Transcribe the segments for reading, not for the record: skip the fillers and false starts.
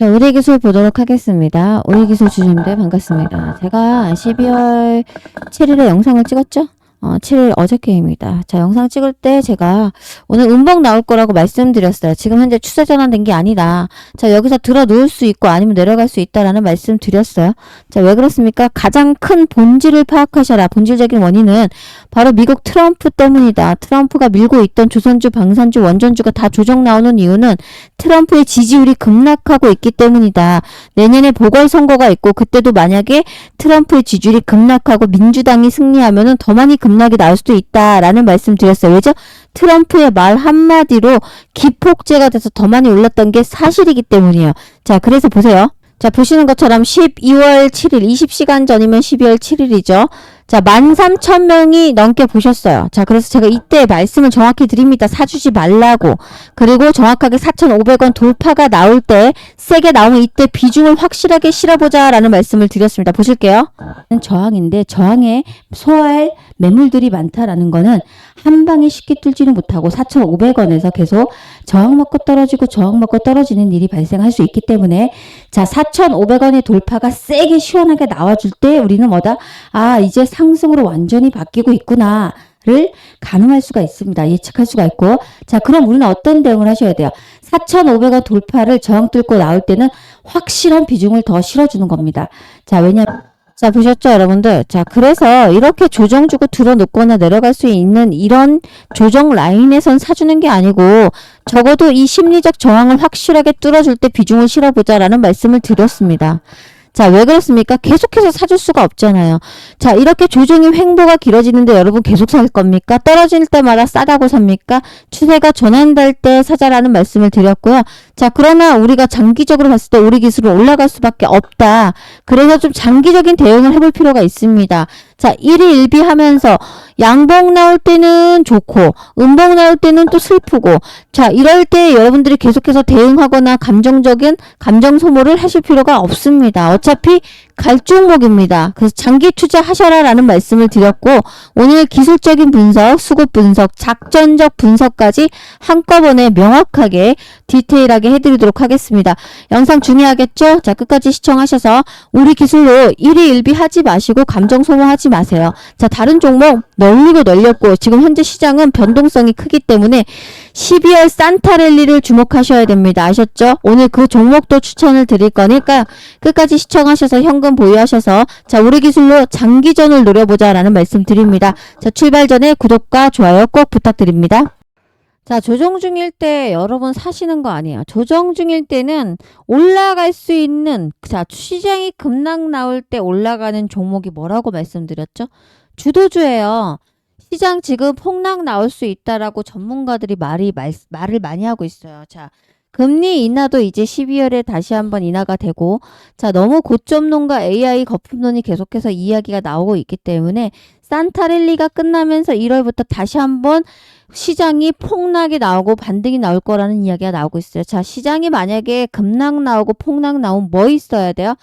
자, 우리 기술 보도록 하겠습니다. 우리 기술 주주님들 반갑습니다. 제가 12월 7일에 영상을 찍었죠? 7일 어저께입니다. 자, 영상 찍을 때 제가 오늘 음봉 나올 거라고 말씀드렸어요. 지금 현재 추세 전환된 게 아니다. 자, 여기서 들어 누울 수 있고 아니면 내려갈 수 있다라는 말씀 드렸어요. 자, 왜 그렇습니까? 가장 큰 본질을 파악하셔라. 본질적인 원인은 바로 미국 트럼프 때문이다. 트럼프가 밀고 있던 조선주, 방산주, 원전주가 다 조정 나오는 이유는 트럼프의 지지율이 급락하고 있기 때문이다. 내년에 보궐선거가 있고 그때도 만약에 트럼프의 지지율이 급락하고 민주당이 승리하면은 더 많이 급락이 나올 수도 있다라는 말씀 드렸어요. 왜죠? 트럼프의 말 한마디로 기폭제가 돼서 더 많이 올랐던 게 사실이기 때문이에요. 자, 그래서 보세요. 자, 보시는 것처럼 12월 7일, 20시간 전이면 12월 7일이죠. 자, 13,000명이 넘게 보셨어요. 자, 그래서 제가 이때 말씀을 정확히 드립니다. 사주지 말라고. 그리고 정확하게 4,500원 돌파가 나올 때, 세게 나오면 이때 비중을 확실하게 실어보자라는 말씀을 드렸습니다. 보실게요. 저항인데, 저항에 소화할 매물들이 많다라는 거는 한 방에 쉽게 뚫지는 못하고 4,500원에서 계속 저항 먹고 떨어지고 저항 먹고 떨어지는 일이 발생할 수 있기 때문에 자, 4,500원의 돌파가 세게 시원하게 나와줄 때 우리는 뭐다? 아, 이제 상승으로 완전히 바뀌고 있구나. 를 가늠할 수가 있습니다. 예측할 수가 있고. 자, 그럼 우리는 어떤 대응을 하셔야 돼요? 4,500원 돌파를 저항 뚫고 나올 때는 확실한 비중을 더 실어주는 겁니다. 자, 왜냐면 자, 보셨죠, 여러분들? 자, 그래서 이렇게 조정 주고 들어놓거나 내려갈 수 있는 이런 조정 라인에선 사주는 게 아니고 적어도 이 심리적 저항을 확실하게 뚫어줄 때 비중을 실어보자라는 말씀을 드렸습니다. 자, 왜 그렇습니까? 계속해서 사줄 수가 없잖아요. 자, 이렇게 조정이 횡보가 길어지는데 여러분 계속 살 겁니까? 떨어질 때마다 싸다고 삽니까? 추세가 전환될 때 사자라는 말씀을 드렸고요. 자, 그러나 우리가 장기적으로 봤을 때 우리 기술은 올라갈 수밖에 없다. 그래서 좀 장기적인 대응을 해볼 필요가 있습니다. 자, 일희일비하면서 양봉 나올 때는 좋고 음봉 나올 때는 또 슬프고 자, 이럴 때 여러분들이 계속해서 대응하거나 감정적인 감정 소모를 하실 필요가 없습니다. 어차피 갈 종목입니다. 그래서 장기 투자하셔라 라는 말씀을 드렸고 오늘 기술적인 분석, 수급 분석, 작전적 분석까지 한꺼번에 명확하게 디테일하게 해드리도록 하겠습니다. 영상 중요하겠죠? 자, 끝까지 시청하셔서 우리 기술로 일희일비하지 마시고 감정 소모하지 마세요. 자, 다른 종목 널리고 널렸고 지금 현재 시장은 변동성이 크기 때문에 12월 산타랠리를 주목하셔야 됩니다. 아셨죠? 오늘 그 종목도 추천을 드릴 거니까 끝까지 시청하셔서 현금 보유하셔서 자, 우리 기술로 장기전을 노려보자라는 말씀 드립니다. 자, 출발 전에 구독과 좋아요 꼭 부탁드립니다. 자, 조정 중일 때 여러분 사시는 거 아니에요. 조정 중일 때는 올라갈 수 있는 자, 시장이 급락 나올 때 올라가는 종목이 뭐라고 말씀드렸죠? 주도주예요. 시장 지금 폭락 나올 수 있다라고 전문가들이 말을 많이 하고 있어요. 자, 금리 인하도 이제 12월에 다시 한번 인하가 되고 자, 너무 고점론과 AI 거품론이 계속해서 이야기가 나오고 있기 때문에 산타랠리가 끝나면서 1월부터 다시 한번 시장이 폭락이 나오고 반등이 나올 거라는 이야기가 나오고 있어요. 자, 시장이 만약에 급락 나오고 폭락 나오면 뭐 있어야 돼요?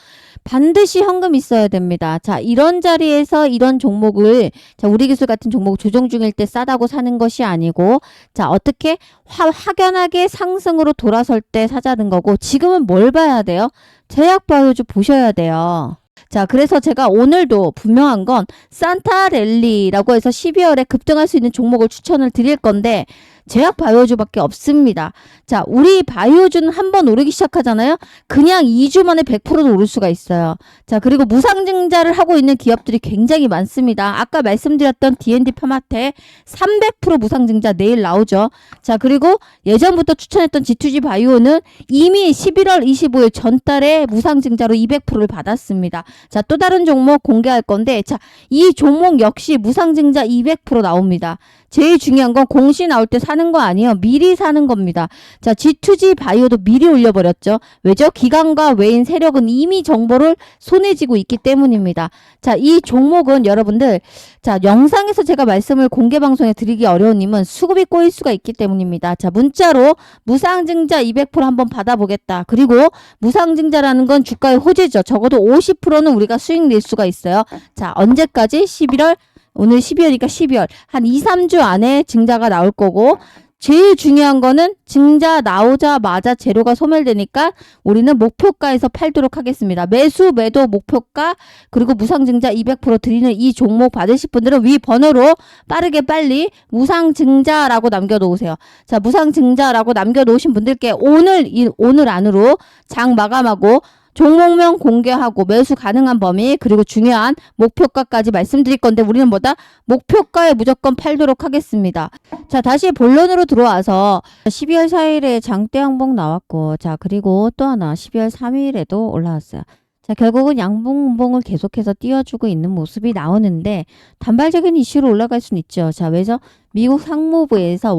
반드시 현금 있어야 됩니다. 자, 이런 자리에서 이런 종목을 자, 우리 기술 같은 종목 조정 중일 때 싸다고 사는 것이 아니고 자, 어떻게 확연하게 상승으로 돌아설 때 사자는 거고 지금은 뭘 봐야 돼요? 제약바이오주 보셔야 돼요. 자, 그래서 제가 오늘도 분명한 건 산타랠리라고 해서 12월에 급등할 수 있는 종목을 추천을 드릴 건데 제약 바이오주밖에 없습니다. 자, 우리 바이오주는 한번 오르기 시작하잖아요. 그냥 2주 만에 100%도 오를 수가 있어요. 자, 그리고 무상증자를 하고 있는 기업들이 굉장히 많습니다. 아까 말씀드렸던 D&D 파마테 300% 무상증자 내일 나오죠. 자, 그리고 예전부터 추천했던 G2G 바이오는 이미 11월 25일 전달에 무상증자로 200%를 받았습니다. 자, 또 다른 종목 공개할 건데 자, 이 종목 역시 무상증자 200% 나옵니다. 제일 중요한 건 공시 나올 때 사는 거 아니에요. 미리 사는 겁니다. 자, G2G 바이오도 미리 올려버렸죠. 왜죠? 기관과 외인 세력은 이미 정보를 손에 쥐고 있기 때문입니다. 자, 이 종목은 여러분들 자, 영상에서 제가 말씀을 공개 방송에 드리기 어려운 님은 수급이 꼬일 수가 있기 때문입니다. 자, 문자로 무상증자 200% 한번 받아보겠다. 그리고 무상증자라는 건 주가의 호재죠. 적어도 50%는 우리가 수익 낼 수가 있어요. 자, 언제까지? 11월 오늘 12월이니까 12월 한 2, 3주 안에 증자가 나올 거고 제일 중요한 거는 증자 나오자마자 재료가 소멸되니까 우리는 목표가에서 팔도록 하겠습니다. 매수, 매도, 목표가 그리고 무상증자 200% 드리는 이 종목 받으실 분들은 위 번호로 빠르게 빨리 무상증자라고 남겨놓으세요. 자, 무상증자라고 남겨놓으신 분들께 오늘 안으로 장 마감하고 종목명 공개하고 매수 가능한 범위 그리고 중요한 목표가까지 말씀드릴 건데 우리는 뭐다? 목표가에 무조건 팔도록 하겠습니다. 자, 다시 본론으로 들어와서 12월 4일에 장대 항봉 나왔고 자, 그리고 또 하나 12월 3일에도 올라왔어요. 자, 결국은 양봉봉을 계속해서 띄워주고 있는 모습이 나오는데 단발적인 이슈로 올라갈 수는 있죠. 자, 그래서 미국 상무부에서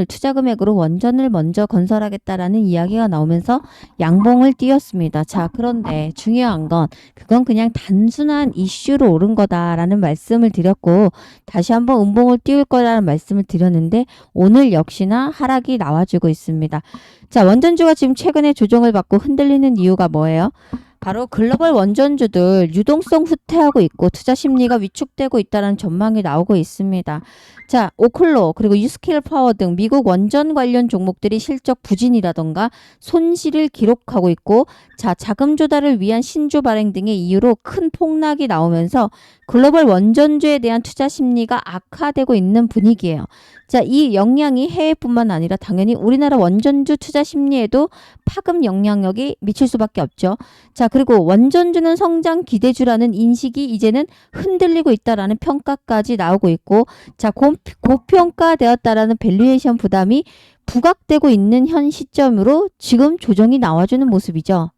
투자 금액으로 원전을 먼저 건설하겠다라는 이야기가 나오면서 양봉을 띄웠습니다. 자, 그런데 중요한 건 그건 그냥 단순한 이슈로 오른 거다라는 말씀을 드렸고 다시 한번 음봉을 띄울 거라는 말씀을 드렸는데 오늘 역시나 하락이 나와주고 있습니다. 자, 원전주가 지금 최근에 조정을 받고 흔들리는 이유가 뭐예요? 바로 글로벌 원전주들 유동성 후퇴하고 있고 투자 심리가 위축되고 있다는 전망이 나오고 있습니다. 자, 오클로 그리고 유스킬 파워 등 미국 원전 관련 종목들이 실적 부진이라던가 손실을 기록하고 있고 자, 자금 조달을 위한 신주 발행 등의 이유로 큰 폭락이 나오면서 글로벌 원전주에 대한 투자 심리가 악화되고 있는 분위기예요. 자, 이 영향이 해외뿐만 아니라 당연히 우리나라 원전주 투자 심리에도 파급 영향력이 미칠 수밖에 없죠. 자, 그리고 원전주는 성장 기대주라는 인식이 이제는 흔들리고 있다라는 평가까지 나오고 있고 자, 고평가되었다라는 밸류에이션 부담이 부각되고 있는 현 시점으로 지금 조정이 나와주는 모습이죠.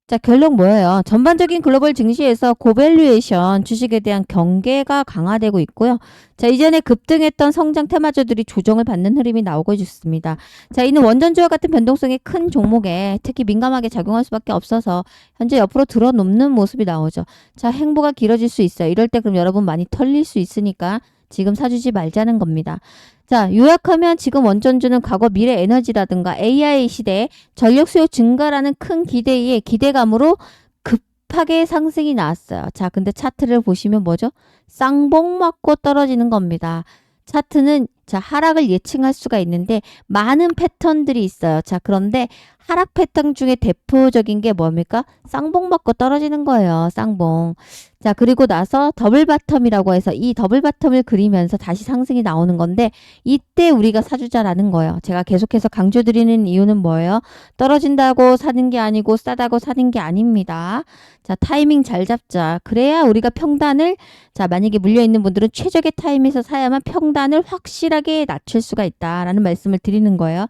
자, 결론 뭐예요? 전반적인 글로벌 증시에서 고밸류에이션 주식에 대한 경계가 강화되고 있고요. 자, 이전에 급등했던 성장 테마주들이 조정을 받는 흐름이 나오고 있습니다. 자, 이는 원전주와 같은 변동성이 큰 종목에 특히 민감하게 작용할 수밖에 없어서 현재 옆으로 들어눕는 모습이 나오죠. 자, 행보가 길어질 수 있어요. 이럴 때 그럼 여러분 많이 털릴 수 있으니까 지금 사주지 말자는 겁니다. 자, 요약하면 지금 원전주는 과거 미래 에너지라든가 AI 시대에 전력 수요 증가라는 큰 기대감으로 급하게 상승이 나왔어요. 자, 근데 차트를 보시면 뭐죠? 쌍봉 맞고 떨어지는 겁니다. 차트는 자, 하락을 예측할 수가 있는데 많은 패턴들이 있어요. 자, 그런데 하락 패턴 중에 대표적인 게 뭡니까? 쌍봉 맞고 떨어지는 거예요. 쌍봉. 자, 그리고 나서 더블 바텀이라고 해서 이 더블 바텀을 그리면서 다시 상승이 나오는 건데 이때 우리가 사주자라는 거예요. 제가 계속해서 강조드리는 이유는 뭐예요? 떨어진다고 사는 게 아니고 싸다고 사는 게 아닙니다. 자, 타이밍 잘 잡자. 그래야 우리가 평단을 자, 만약에 물려있는 분들은 최적의 타임에서 사야만 평단을 확실하게 낮출 수가 있다라는 말씀을 드리는 거예요.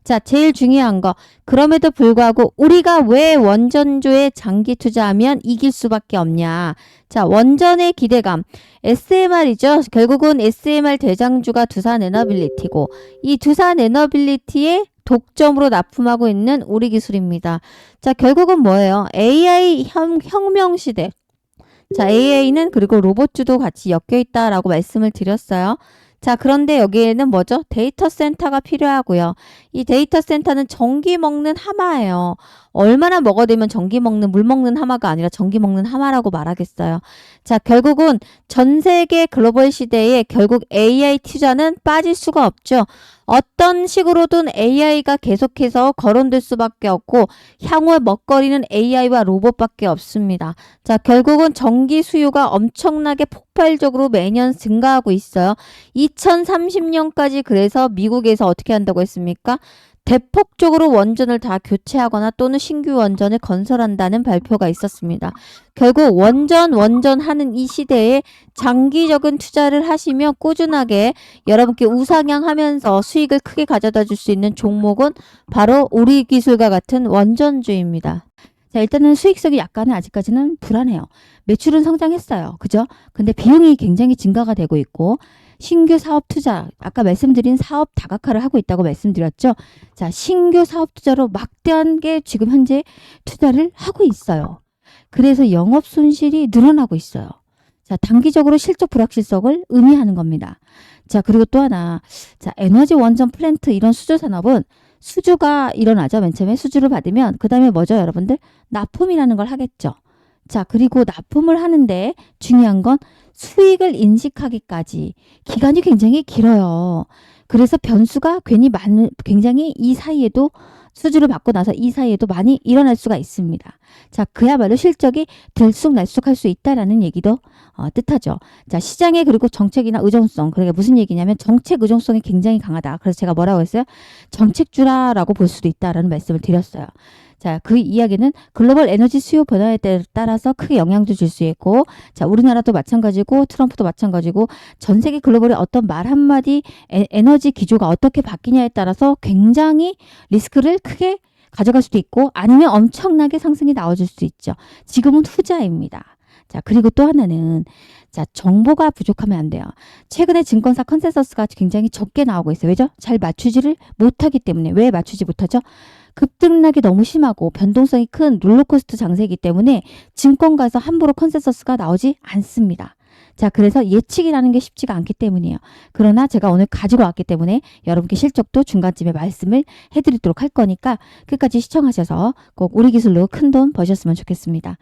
자, 제일 중요한 거. 그럼에도 불구하고 우리가 왜 원전주에 장기 투자하면 이길 수밖에 없냐. 자, 원전의 기대감. SMR이죠. 결국은 SMR 대장주가 두산 에너빌리티고 이 두산 에너빌리티의 독점으로 납품하고 있는 우리 기술입니다. 자, 결국은 뭐예요? AI 혁명 시대. 자, AI는 그리고 로봇주도 같이 엮여 있다라고 말씀을 드렸어요. 자, 그런데 여기에는 뭐죠? 데이터 센터가 필요하고요. 이 데이터 센터는 전기 먹는 하마예요. 얼마나 먹어대면 전기 먹는, 물 먹는 하마가 아니라 전기 먹는 하마라고 말하겠어요. 자, 결국은 전 세계 글로벌 시대에 결국 AI 투자는 빠질 수가 없죠. 어떤 식으로든 AI가 계속해서 거론될 수밖에 없고 향후에 먹거리는 AI와 로봇밖에 없습니다. 자, 결국은 전기 수요가 엄청나게 폭발적으로 매년 증가하고 있어요. 2030년까지 그래서 미국에서 어떻게 한다고 했습니까? 대폭적으로 원전을 다 교체하거나 또는 신규 원전을 건설한다는 발표가 있었습니다. 결국 원전하는 이 시대에 장기적인 투자를 하시며 꾸준하게 여러분께 우상향하면서 수익을 크게 가져다 줄 수 있는 종목은 바로 우리 기술과 같은 원전주입니다. 자, 일단은 수익성이 약간은 아직까지는 불안해요. 매출은 성장했어요. 그죠? 근데 비용이 굉장히 증가가 되고 있고 신규 사업 투자, 아까 말씀드린 사업 다각화를 하고 있다고 말씀드렸죠. 자, 신규 사업 투자로 막대한 게 지금 현재 투자를 하고 있어요. 그래서 영업 손실이 늘어나고 있어요. 자, 단기적으로 실적 불확실성을 의미하는 겁니다. 자, 그리고 또 하나, 자, 에너지 원전 플랜트 이런 수주 산업은 수주가 일어나죠. 맨 처음에 수주를 받으면 그 다음에 뭐죠, 여러분들? 납품이라는 걸 하겠죠. 자, 그리고 납품을 하는데 중요한 건 수익을 인식하기까지 기간이 굉장히 길어요. 그래서 변수가 굉장히 이 사이에도 수주를 받고 나서 이 사이에도 많이 일어날 수가 있습니다. 자, 그야말로 실적이 들쑥날쑥할 수 있다라는 얘기도 뜻하죠. 자, 시장의 그리고 정책이나 의존성. 그러니까 무슨 얘기냐면 정책 의존성이 굉장히 강하다. 그래서 제가 뭐라고 했어요? 정책주라라고 볼 수도 있다라는 말씀을 드렸어요. 자, 그 이야기는 글로벌 에너지 수요 변화에 따라서 크게 영향도 줄 수 있고, 자, 우리나라도 마찬가지고, 트럼프도 마찬가지고, 전 세계 글로벌의 어떤 말 한마디, 에너지 기조가 어떻게 바뀌냐에 따라서 굉장히 리스크를 크게 가져갈 수도 있고, 아니면 엄청나게 상승이 나와줄 수도 있죠. 지금은 후자입니다. 자, 그리고 또 하나는, 자, 정보가 부족하면 안 돼요. 최근에 증권사 컨센서스가 굉장히 적게 나오고 있어요. 왜죠? 잘 맞추지를 못하기 때문에. 왜 맞추지 못하죠? 급등락이 너무 심하고 변동성이 큰 롤러코스터 장세이기 때문에 증권가에서 함부로 컨센서스가 나오지 않습니다. 자, 그래서 예측이라는 게 쉽지가 않기 때문이에요. 그러나 제가 오늘 가지고 왔기 때문에 여러분께 실적도 중간쯤에 말씀을 해드리도록 할 거니까 끝까지 시청하셔서 꼭 우리 기술로 큰돈 버셨으면 좋겠습니다.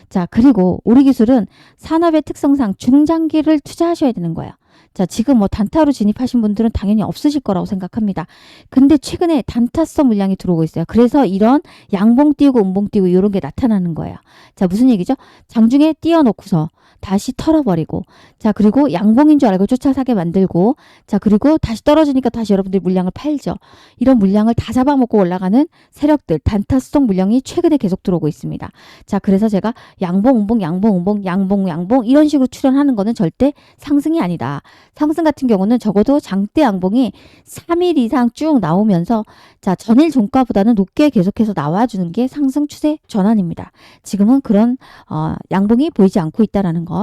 자, 그리고 우리 기술은 산업의 특성상 중장기를 투자하셔야 되는 거예요. 자, 지금 뭐 단타로 진입하신 분들은 당연히 없으실 거라고 생각합니다. 근데 최근에 단타성 물량이 들어오고 있어요. 그래서 이런 양봉 띄우고 음봉 띄우고 이런 게 나타나는 거예요. 자, 무슨 얘기죠? 장중에 띄워놓고서 다시 털어버리고, 자, 그리고 양봉인 줄 알고 쫓아사게 만들고, 자, 그리고 다시 떨어지니까 다시 여러분들이 물량을 팔죠. 이런 물량을 다 잡아먹고 올라가는 세력들, 단타성 물량이 최근에 계속 들어오고 있습니다. 자, 그래서 제가 양봉, 음봉, 양봉, 음봉, 양봉, 양봉 이런 식으로 출연하는 거는 절대 상승이 아니다. 상승 같은 경우는 적어도 장대 양봉이 3일 이상 쭉 나오면서, 자, 전일 종가보다는 높게 계속해서 나와주는 게 상승 추세 전환입니다. 지금은 그런 양봉이 보이지 않고 있다라는 거.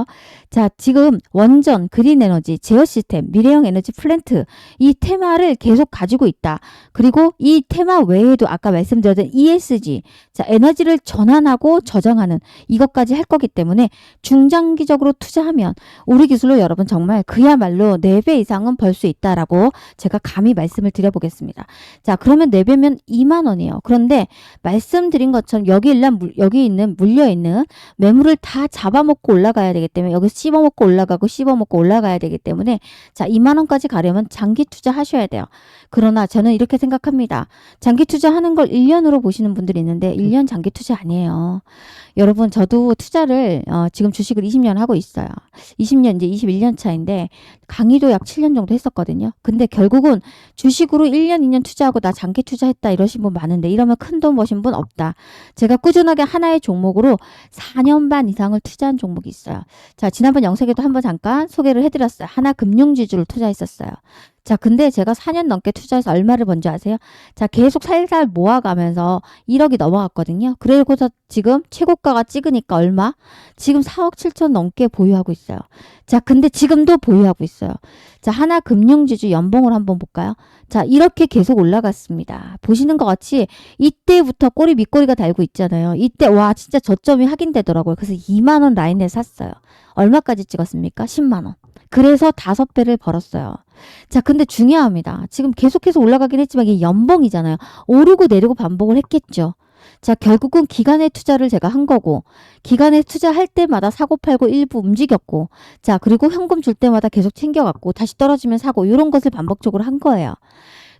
자, 지금 원전, 그린 에너지, 제어 시스템, 미래형 에너지 플랜트 이 테마를 계속 가지고 있다. 그리고 이 테마 외에도 아까 말씀드렸던 ESG, 자, 에너지를 전환하고 저장하는 이것까지 할 거기 때문에 중장기적으로 투자하면 우리 기술로 여러분 정말 그야말로 4배 이상은 벌 수 있다라고 제가 감히 말씀을 드려보겠습니다. 자, 그러면 4배면 2만 원이에요. 그런데 말씀드린 것처럼 여기 있는 물려있는 매물을 다 잡아먹고 올라가야 되기 때문에 여기 씹어먹고 올라가고 씹어먹고 올라가야 되기 때문에 자, 2만 원까지 가려면 장기 투자하셔야 돼요. 그러나 저는 이렇게 생각합니다. 장기 투자하는 걸 1년으로 보시는 분들이 있는데 1년 장기 투자 아니에요. 여러분, 저도 투자를 지금 주식을 20년 하고 있어요. 20년 이제 21년 차인데 강의도 약 7년 정도 했었거든요. 근데 결국은 주식으로 1년, 2년 투자하고 나 장기 투자했다 이러신 분 많은데 이러면 큰돈 버신 분 없다. 제가 꾸준하게 하나의 종목으로 4년 반 이상을 투자한 종목이 있어요. 자, 지난번 영상에도 한번 잠깐 소개를 해드렸어요. 하나금융지주를 투자했었어요. 자, 근데 제가 4년 넘게 투자해서 얼마를 번지 아세요? 자, 계속 살살 모아가면서 1억이 넘어갔거든요. 그리고서 지금 최고가가 찍으니까 얼마? 지금 4억 7천 넘게 보유하고 있어요. 자, 근데 지금도 보유하고 있어요. 자, 하나금융지주 연봉을 한번 볼까요? 자, 이렇게 계속 올라갔습니다. 보시는 것 같이 이때부터 꼬리 밑꼬리가 달고 있잖아요. 이때 와 진짜 저점이 확인되더라고요. 그래서 2만 원 라인에 샀어요. 얼마까지 찍었습니까? 10만 원. 그래서 5배를 벌었어요. 자, 근데 중요합니다. 지금 계속해서 올라가긴 했지만 이게 연봉이잖아요. 오르고 내리고 반복을 했겠죠. 자, 결국은 기간의 투자를 제가 한 거고, 기간에 투자할 때마다 사고 팔고 일부 움직였고, 자, 그리고 현금 줄 때마다 계속 챙겨갔고, 다시 떨어지면 사고, 이런 것을 반복적으로 한 거예요.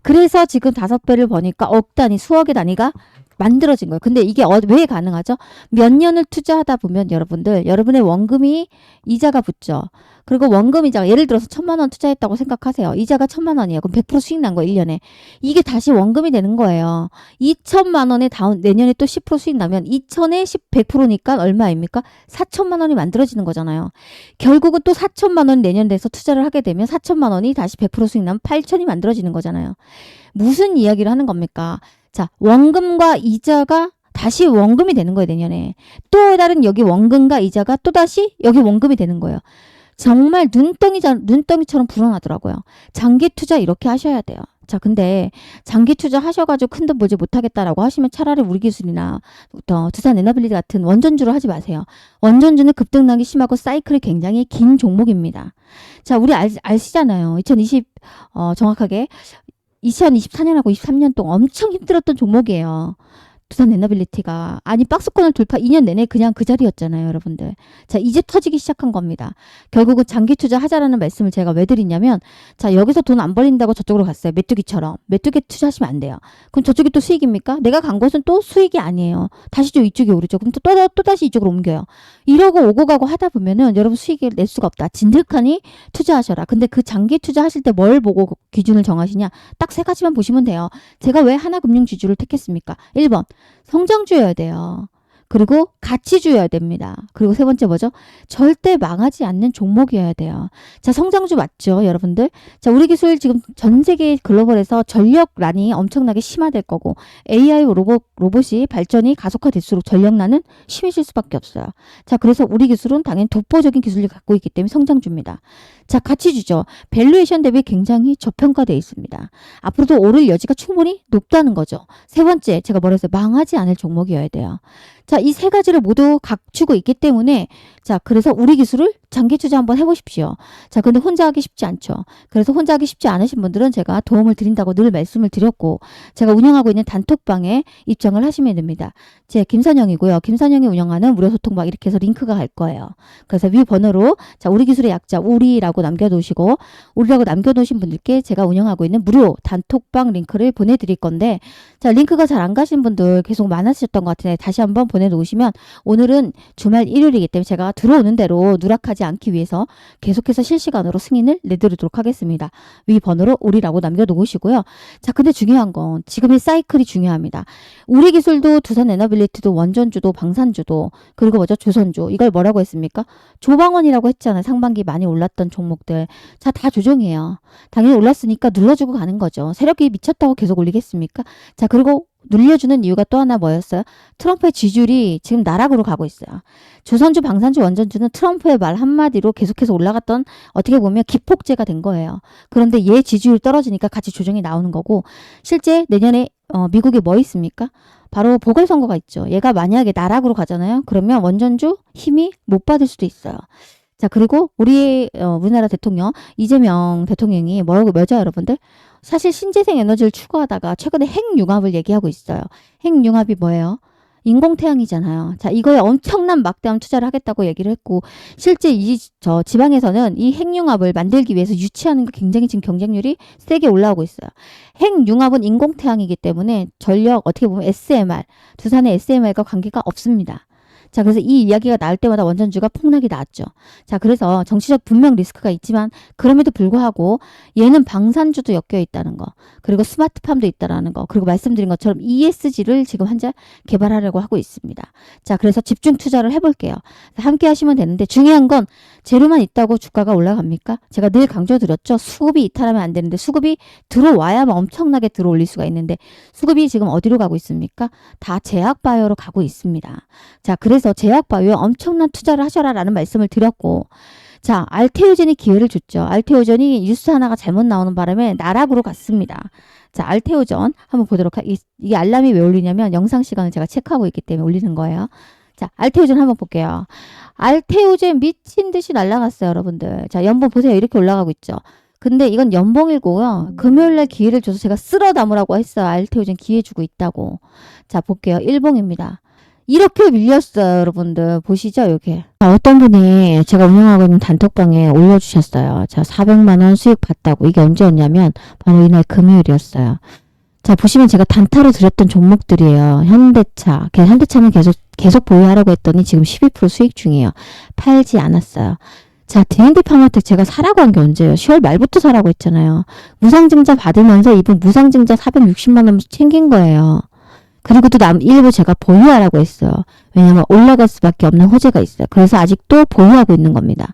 그래서 지금 5배를 버니까 억 단위, 수억의 단위가 만들어진 거예요. 근데 이게 왜 가능하죠? 몇 년을 투자하다 보면 여러분들, 여러분의 원금이 이자가 붙죠. 그리고 원금 이자가 예를 들어서 1,000만 원 투자했다고 생각하세요. 이자가 1,000만 원이에요. 그럼 100% 수익 난 거예요. 1년에. 이게 다시 원금이 되는 거예요. 2,000만 원에 내년에 또 10% 수익 나면 2,000에 100%니까 얼마입니까? 4,000만 원이 만들어지는 거잖아요. 결국은 또 4,000만 원 내년 돼서 투자를 하게 되면 4,000만 원이 다시 100% 수익 나면 8,000이 만들어지는 거잖아요. 무슨 이야기를 하는 겁니까? 자, 원금과 이자가 다시 원금이 되는 거예요, 내년에. 또 다른 여기 원금과 이자가 또 다시 여기 원금이 되는 거예요. 정말 눈덩이처럼 불어나더라고요. 장기 투자 이렇게 하셔야 돼요. 자, 근데 장기 투자 하셔가지고 큰돈 벌지 못하겠다라고 하시면 차라리 우리 기술이나 두산 에너빌리티 같은 원전주를 하지 마세요. 원전주는 급등락이 심하고 사이클이 굉장히 긴 종목입니다. 자, 우리 아시잖아요. 정확하게 2024년하고 23년 동안 엄청 힘들었던 종목이에요. 두산 에너빌리티가 아니 박스권을 돌파 2년 내내 그냥 그 자리였잖아요, 여러분들. 자, 이제 터지기 시작한 겁니다. 결국은 장기 투자하자라는 말씀을 제가 왜 드리냐면, 자, 여기서 돈 안 벌린다고 저쪽으로 갔어요. 메뚜기처럼. 메뚜기 투자하시면 안 돼요. 그럼 저쪽이 또 수익입니까? 내가 간 곳은 또 수익이 아니에요. 다시 좀 이쪽에 오르죠. 그럼 또 다시 이쪽으로 옮겨요. 이러고 오고 가고 하다 보면은 여러분 수익을 낼 수가 없다. 진득하니 투자하셔라. 근데 그 장기 투자하실 때 뭘 보고 기준을 정하시냐? 딱 세 가지만 보시면 돼요. 제가 왜 하나금융지주를 택했습니까? 1번, 성장주여야 돼요. 그리고 가치주여야 됩니다. 그리고 세 번째 뭐죠? 절대 망하지 않는 종목이어야 돼요. 자, 성장주 맞죠, 여러분들? 자, 우리 기술 지금 전 세계 글로벌에서 전력난이 엄청나게 심화될 거고, AI 로봇이 발전이 가속화될수록 전력난은 심해질 수밖에 없어요. 자, 그래서 우리 기술은 당연히 독보적인 기술을 갖고 있기 때문에 성장주입니다. 자, 가치주죠. 밸류에이션 대비 굉장히 저평가되어 있습니다. 앞으로도 오를 여지가 충분히 높다는 거죠. 세 번째, 제가 뭐랬어요? 망하지 않을 종목이어야 돼요. 자, 이 세 가지를 모두 갖추고 있기 때문에, 자, 그래서 우리 기술을 장기 투자 한번 해보십시오. 자, 근데 혼자 하기 쉽지 않죠. 그래서 혼자 하기 쉽지 않으신 분들은 제가 도움을 드린다고 늘 말씀을 드렸고, 제가 운영하고 있는 단톡방에 입장을 하시면 됩니다. 제 김선영이고요. 김선영이 운영하는 무료 소통방 이렇게 해서 링크가 갈 거예요. 그래서 위 번호로, 자, 우리 기술의 약자 우리라고 남겨놓으시고, 우리라고 남겨놓으신 분들께 제가 운영하고 있는 무료 단톡방 링크를 보내드릴 건데, 자, 링크가 잘 안 가신 분들 계속 많으셨던 것 같은데 다시 한번 보내놓으시면, 오늘은 주말 일요일이기 때문에 제가 들어오는 대로 누락하지 않기 위해서 계속해서 실시간으로 승인을 내드리도록 하겠습니다. 위 번호로 우리라고 남겨놓으시고요. 자, 근데 중요한 건 지금의 사이클이 중요합니다. 우리 기술도 두산 에너빌리티도 원전주도 방산주도 그리고 뭐죠? 조선주, 이걸 뭐라고 했습니까? 조방원이라고 했잖아요. 상반기 많이 올랐던 종목들. 자, 다 조정이에요. 당연히 올랐으니까 눌러주고 가는 거죠. 세력이 미쳤다고 계속 올리겠습니까? 자, 그리고 눌려주는 이유가 또 하나 뭐였어요? 트럼프의 지지율이 지금 나락으로 가고 있어요. 조선주, 방산주, 원전주는 트럼프의 말 한마디로 계속해서 올라갔던, 어떻게 보면 기폭제가 된 거예요. 그런데 얘 지지율 떨어지니까 같이 조정이 나오는 거고, 실제 내년에 미국에 뭐 있습니까? 바로 보궐선거가 있죠. 얘가 만약에 나락으로 가잖아요. 그러면 원전주 힘이 못 받을 수도 있어요. 자, 그리고 우리나라 대통령 이재명 대통령이 뭐죠, 여러분들? 사실 신재생 에너지를 추구하다가 최근에 핵융합을 얘기하고 있어요. 핵융합이 뭐예요? 인공태양이잖아요. 자, 이거에 엄청난 막대한 투자를 하겠다고 얘기를 했고, 실제 저 지방에서는 이 핵융합을 만들기 위해서 유치하는 게 굉장히 지금 경쟁률이 세게 올라오고 있어요. 핵융합은 인공태양이기 때문에 전력, 어떻게 보면 SMR, 두산의 SMR과 관계가 없습니다. 자, 그래서 이 이야기가 나올 때마다 원전주가 폭락이 나왔죠. 자, 그래서 정치적 분명 리스크가 있지만 그럼에도 불구하고 얘는 방산주도 엮여 있다는 거, 그리고 스마트팜도 있다라는 거, 그리고 말씀드린 것처럼 ESG를 지금 현재 개발하려고 하고 있습니다. 자, 그래서 집중 투자를 해볼게요. 함께 하시면 되는데, 중요한 건 재료만 있다고 주가가 올라갑니까? 제가 늘 강조드렸죠. 수급이 이탈하면 안 되는데, 수급이 들어와야만 엄청나게 들어올릴 수가 있는데, 수급이 지금 어디로 가고 있습니까? 다 제약바이오로 가고 있습니다. 자, 그래서 제약바이오에 엄청난 투자를 하셔라라는 말씀을 드렸고, 자, 알테오젠이 기회를 줬죠. 알테오젠이 뉴스 하나가 잘못 나오는 바람에 나락으로 갔습니다. 자, 알테오젠 한번 보도록 이게 알람이 왜 울리냐면 영상 시간을 제가 체크하고 있기 때문에 울리는 거예요. 자, 알테오젠 한번 볼게요. 알테오젠 미친 듯이 날아갔어요, 여러분들. 자, 연봉 보세요. 이렇게 올라가고 있죠. 근데 이건 연봉이고요. 금요일날 기회를 줘서 제가 쓸어 담으라고 했어요. 알테오젠 기회 주고 있다고. 자, 볼게요. 일봉입니다. 이렇게 밀렸어요, 여러분들. 보시죠, 여기. 어떤 분이 제가 운영하고 있는 단톡방에 올려주셨어요. 자, 400만원 수익 봤다고. 이게 언제였냐면 바로 이날 금요일이었어요. 자, 보시면 제가 단타로 드렸던 종목들이에요. 현대차는 계속 보유하라고 했더니 지금 12% 수익 중이에요. 팔지 않았어요. 자, D&D 파마텍 제가 사라고 한 게 언제예요? 10월 말부터 사라고 했잖아요. 무상증자 받으면서 이분 무상증자 460만원 챙긴 거예요. 그리고 또 일부 제가 보유하라고 했어요. 왜냐면 올라갈 수밖에 없는 호재가 있어요. 그래서 아직도 보유하고 있는 겁니다.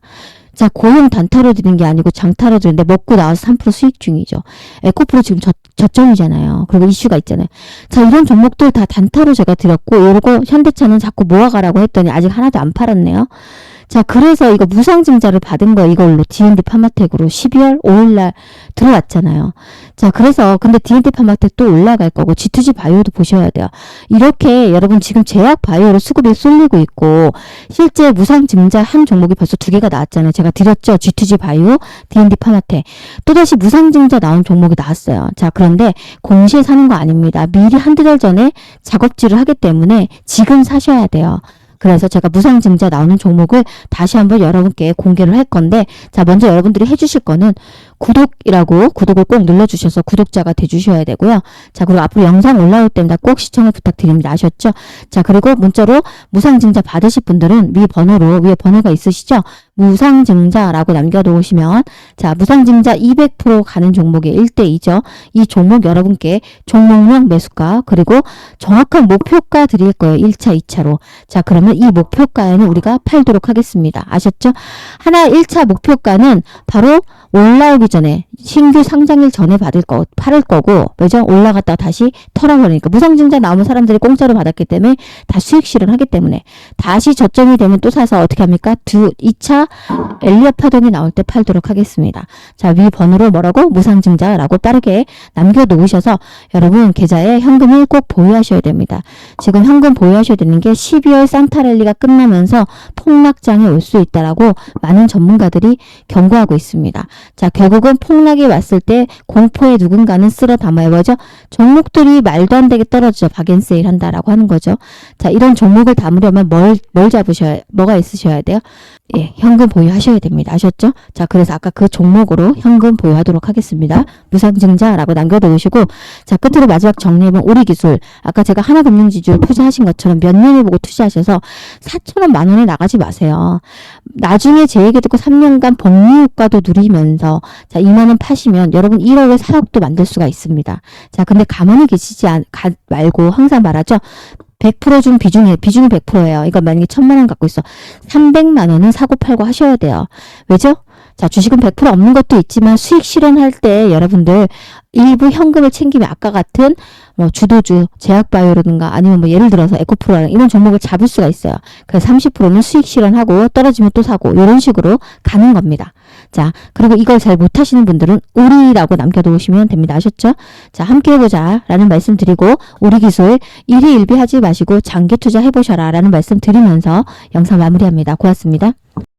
자, 고용 단타로 드린 게 아니고 장타로 드렸는데 먹고 나와서 3% 수익 중이죠. 에코프로 지금 저점이잖아요. 그리고 이슈가 있잖아요. 자, 이런 종목들 다 단타로 제가 드렸고, 요거 현대차는 자꾸 모아가라고 했더니 아직 하나도 안 팔았네요. 자, 그래서 이거 무상증자를 받은 거 이걸로 D&D 파마텍으로 12월 5일날 들어왔잖아요. 자, 그래서 근데 D&D 파마텍 또 올라갈 거고 G2G 바이오도 보셔야 돼요. 이렇게 여러분 지금 제약 바이오로 수급이 쏠리고 있고 실제 무상증자 한 종목이 벌써 2개가 나왔잖아요. 제가 드렸죠. G2G 바이오, D&D 파마텍. 또다시 무상증자 나온 종목이 나왔어요. 자, 그런데 공시에 사는 거 아닙니다. 미리 한두 달 전에 작업질을 하기 때문에 지금 사셔야 돼요. 그래서 제가 무상증자 나오는 종목을 다시 한번 여러분께 공개를 할 건데, 자, 먼저 여러분들이 해주실 거는 구독을 꼭 눌러주셔서 구독자가 돼주셔야 되고요. 자, 그리고 앞으로 영상 올라올 때마다 꼭 시청을 부탁드립니다. 아셨죠? 자, 그리고 문자로 무상증자 받으실 분들은 위에 번호가 있으시죠? 무상증자라고 남겨놓으시면, 자, 무상증자 200% 가는 종목이 1대2죠. 이 종목 여러분께 종목명 매수가, 그리고 정확한 목표가 드릴 거예요. 1차, 2차로. 자, 그러면 이 목표가에는 우리가 팔도록 하겠습니다. 아셨죠? 하나 1차 목표가는 바로 올라오기 전에 신규 상장일 전에 팔을 거고, 왜죠? 올라갔다가 다시 털어버리니까 무상증자 나오면 사람들이 공짜로 받았기 때문에 다 수익 실현하기 때문에 다시 저점이 되면 또 사서 어떻게 합니까? 2차 엘리엇 파동이 나올 때 팔도록 하겠습니다. 자, 위 번호로 뭐라고? 무상증자라고 빠르게 남겨놓으셔서 여러분 계좌에 현금을 꼭 보유하셔야 됩니다. 지금 현금 보유하셔야 되는 게 12월 산타랠리가 끝나면서 폭락장이 올 수 있다라고 많은 전문가들이 경고하고 있습니다. 자, 결국은 폭락이 왔을 때 공포에 누군가는 쓸어 담아야 뭐죠? 종목들이 말도 안 되게 떨어지죠. 박앤세일 한다라고 하는 거죠. 자, 이런 종목을 담으려면 뭐가 있으셔야 돼요? 예, 현금 보유하셔야 됩니다. 아셨죠? 자, 그래서 아까 그 종목으로 현금 보유하도록 하겠습니다. 무상증자라고 남겨놓으시고, 자, 끝으로 마지막 정리해본 우리기술. 아까 제가 하나금융지주 투자하신 것처럼 몇 년을 보고 투자하셔서 4천원, 만원에 나가지 마세요. 나중에 제 얘기 듣고 3년간 복리 효과도 누리면서, 자, 2만원 파시면 여러분 1억의 4억도 만들 수가 있습니다. 자, 근데 가만히 계시지 말고 항상 말하죠. 100% 중 비중이 100%예요. 이거 만약에 1,000만원 갖고 있어. 300만원은 사고 팔고 하셔야 돼요. 왜죠? 자, 주식은 100% 없는 것도 있지만 수익 실현할 때 여러분들 일부 현금을 챙기면 아까 같은 뭐 주도주, 제약바이오라든가 아니면 뭐 예를 들어서 에코프로라는 이런 종목을 잡을 수가 있어요. 그래서 30%는 수익 실현하고 떨어지면 또 사고 이런 식으로 가는 겁니다. 자, 그리고 이걸 잘 못하시는 분들은 우리라고 남겨놓으시면 됩니다. 아셨죠? 자, 함께 해보자 라는 말씀 드리고 우리 기술 일희일비하지 마시고 장기 투자 해보셔라 라는 말씀 드리면서 영상 마무리합니다. 고맙습니다.